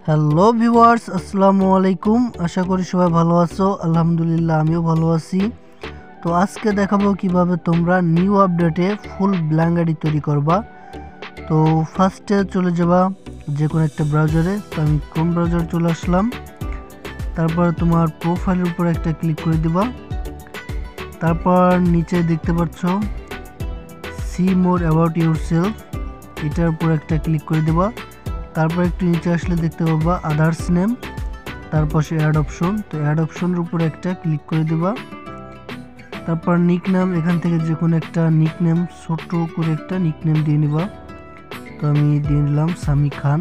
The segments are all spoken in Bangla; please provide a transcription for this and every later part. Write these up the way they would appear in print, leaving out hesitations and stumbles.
হ্যালো ভিউয়ার্স, আসসালামু আলাইকুম। আশা করি সবাই ভালো আছো। আলহামদুলিল্লাহ, আমিও ভালো আছি। তো আজকে দেখাবো কিভাবে তোমরা নিউ আপডেটে ফুল ব্ল্যাঙ্ক আইডি তৈরি করবা। তো ফার্স্টে চলে যাবা যে কোনো একটা ব্রাউজারে। তো আমি ক্রোম ব্রাউজারে চলে আসলাম। তারপর তোমার প্রোফাইলের উপর একটা ক্লিক করে দিবা। তারপর নিচে দেখতে পাচ্ছ সি মোর অ্যাবাউট ইউরসেলফ, এটার উপর একটা ক্লিক করে দেবা। তারপর একটু নিচে আসলে দেখতে পাবা আদার্স নেম, তার পাশে অ্যাড অপশন। তো অ্যাড অপশনের উপর একটা ক্লিক করে দেবা। তারপর নিক নেম, এখান থেকে যে কোনো একটা নিক নেম, ছোট্ট করে একটা নিক নেম দিয়ে নিবা। তো আমি দিয়ে নিলাম সামি খান।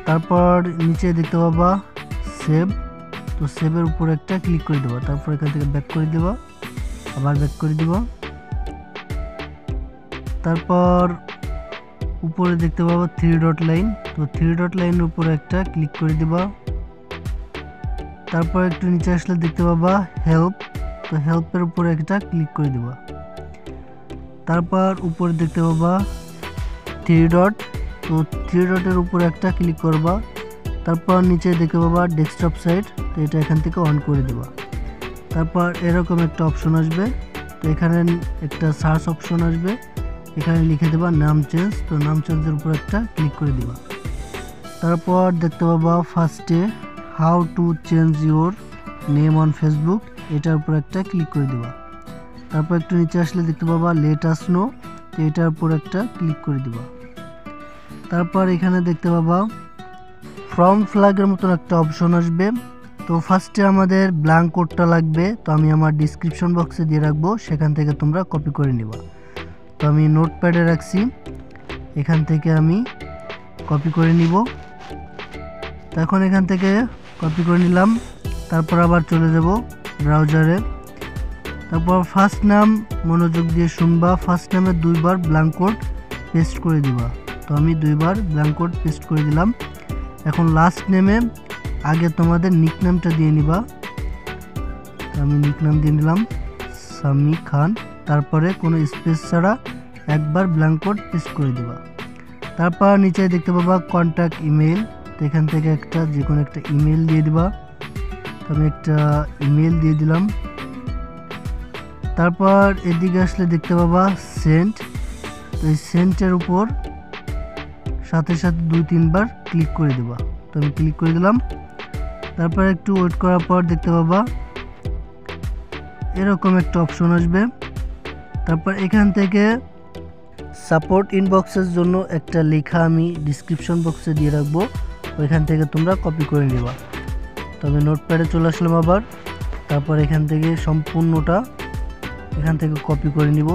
তারপর নিচে দেখতে পাবা সেভ। তো সেভের উপর একটা ক্লিক করে দেবা। তারপর এখান থেকে ব্যাক করে দেবা, আবার ব্যাক করে দেবা। তারপর উপরে দেখতে পাবো 3 ডট লাইন। তো 3 ডট লাইনের উপরে একটা ক্লিক করে দিবা। তারপর একটু নিচে আসলে দেখতে পাবা হেল্প। তো হেল্পের উপরে একটা ক্লিক করে দিবা। তারপর উপরে দেখতে পাবা 3 ডট। তো 3 ডটের উপরে একটা ক্লিক করবা। তারপর নিচে দেখতে পাবা ডেস্কটপ সাইট। তো এটা এখান থেকে অন করে দিবা। তারপর এরকম একটা অপশন আসবে। তো এখানে একটা সার্চ অপশন আসবে, এখানে লিখে দেবা নাম চেঞ্জ। তো নাম চেঞ্জের উপর একটা ক্লিক করে দিবা। তারপর দেখতে পাবা ফার্স্টে how to change your name on Facebook, এটার উপর একটা ক্লিক করে দিবা। তারপর একটু নিচে আসলে দেখতে পাবা লেট আস নো, তো এটার উপর একটা ক্লিক করে দিবা। তারপর এখানে দেখতে পাবা ফ্রম ফ্ল্যাগের মতন একটা অপশন আসবে। তো ফার্স্টে আমাদের ব্ল্যাঙ্ক কোডটা লাগবে। তো আমি আমার ডিসক্রিপশন বক্সে দিয়ে রাখবো, সেখান থেকে তোমরা কপি করে নিবা। তো আমি নোটপ্যাডে রাখছি, এখান থেকে আমি কপি করে নিব। তো এখন এখান থেকে কপি করে নিলাম। তারপর আবার চলে যাব ব্রাউজারে। তারপর ফার্স্ট নাম মনোযোগ দিয়ে শুনবা, ফার্স্ট নামে 2 বার ব্ল্যাঙ্ক কোড পেস্ট করে দিবা। তো আমি 2 বার ব্ল্যাঙ্ক কোড পেস্ট করে দিলাম। এখন লাস্ট নেমে আগে তোমাদের নিক নেমটা দিয়ে নিবা। আমি নিক নেম দিয়ে নিলাম সামি খান। তারপরে কোনো স্পেস ছাড়া একবার ব্ল্যাঙ্ক কোড পেস্ট করে দিবা। তারপর নিচে দেখতে পাবা কন্ট্যাক্ট ইমেল। তো এখান থেকে একটা যে কোনো একটা ইমেল দিয়ে দিবা। তো আমি একটা ইমেল দিয়ে দিলাম। তারপর এদিকে আসলে দেখতে পাবা সেন্ড। তো এই সেন্টের উপর সাথে সাথে 2-3 বার ক্লিক করে দেবা। তো আমি ক্লিক করে দিলাম। তারপর একটু ওয়েট করার পর দেখতে পাবা এরকম একটা অপশন আসবে। তারপর এখান থেকে সাপোর্ট ইনবক্সের জন্য একটা লেখা আমি ডিসক্রিপশন বক্সে দিয়ে রাখবো, ওইখান থেকে তোমরা কপি করে নেবা। তবে নোটপ্যাডে চলে আসলাম আবার। তারপর এখান থেকে সম্পূর্ণটা এখান থেকে কপি করে নিব।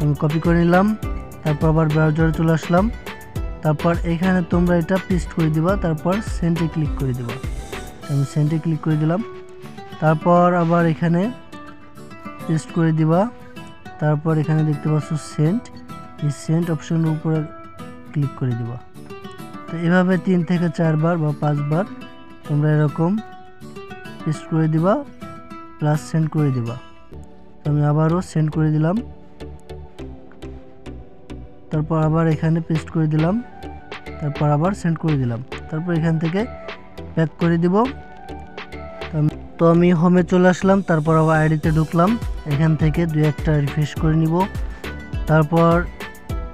আমি কপি করে নিলাম। তারপর আবার ব্রাউজারে চলে আসলাম। তারপর এখানে তোমরা এটা পেস্ট করে দিবা। তারপর সেন্ডে ক্লিক করে দিবা। আমি সেন্ডে ক্লিক করে দিলাম। তারপর আবার এখানে পেস্ট করে দিবা। তারপর এখানে দেখতে পাচ্ছ সেন্ড, এই সেন্ড অপশনের উপরে ক্লিক করে দিবা। তো এভাবে 3 থেকে 4 বার বা 5 বার তোমরা এরকম পেস্ট করে দিবা প্লাস সেন্ড করে দিবা। তো আমি আবারও সেন্ড করে দিলাম। তারপর আবার এখানে পেস্ট করে দিলাম। তারপর আবার সেন্ড করে দিলাম। তারপর এখান থেকে ব্যাক করে দিব। তো আমি হোমে চলে আসলাম। তারপর আবার আইডিতে ঢুকলাম। এখান থেকে 2-1টা রিফ্রেশ করে নিব। তারপর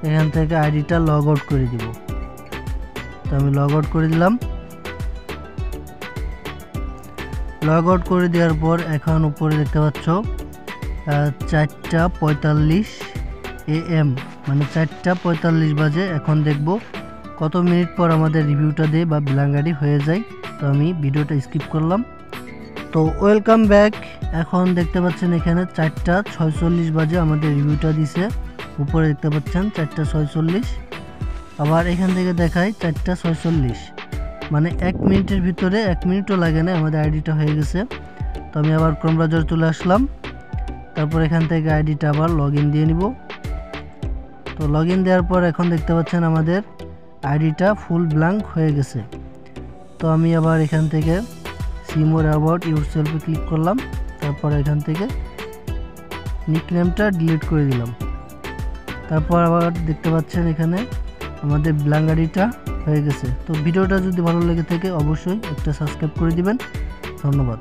এখান থেকে আইডিটা লগ আউট করে দিব। তো আমি লগ আউট করে দিলাম। লগ আউট করে দেওয়ার পর এখন উপরে দেখতে পাচ্ছ 4:45 AM, মানে 4:45 বাজে। এখন দেখব কত মিনিট পর আমাদের রিভিউটা দেয় বা ব্ল্যাঙ্ক আইডি হয়ে যায়। তো আমি ভিডিওটা স্কিপ করলাম। তো ওয়েলকাম ব্যাক। এখন দেখতে পাচ্ছেন এখানে 4:46 বাজে আমাদের রিভিউটা দিছে। উপরে দেখতে পাচ্ছেন 4:46। আবার এখান থেকে দেখায় 4:46, মানে 1 মিনিটের ভিতরে 1 মিনিটও লাগে না, আমাদের আইডিটা হয়ে গেছে। তো আমি আবার ক্রোম ব্রাউজারে চলে আসলাম। তারপর এখান থেকে আইডিটা আবার লগ ইন দিয়ে নিব। তো লগ ইন দেওয়ার পর এখন দেখতে পাচ্ছেন আমাদের আইডিটা ফুল ব্ল্যাঙ্ক হয়ে গেছে। তো আমি আবার এখান থেকে সি মোর অ্যাবাউট ইউরসেলফে ক্লিক করলাম। তারপর এখান থেকে নিক নেমটা ডিলিট করে দিলাম। তারপর আবার দেখতে পাচ্ছেন এখানে আমাদের ব্ল্যাঙ্ক আইডিটা হয়ে গেছে। তো ভিডিওটা যদি ভালো লেগে থাকে অবশ্যই একটা সাবস্ক্রাইব করে দিবেন। ধন্যবাদ।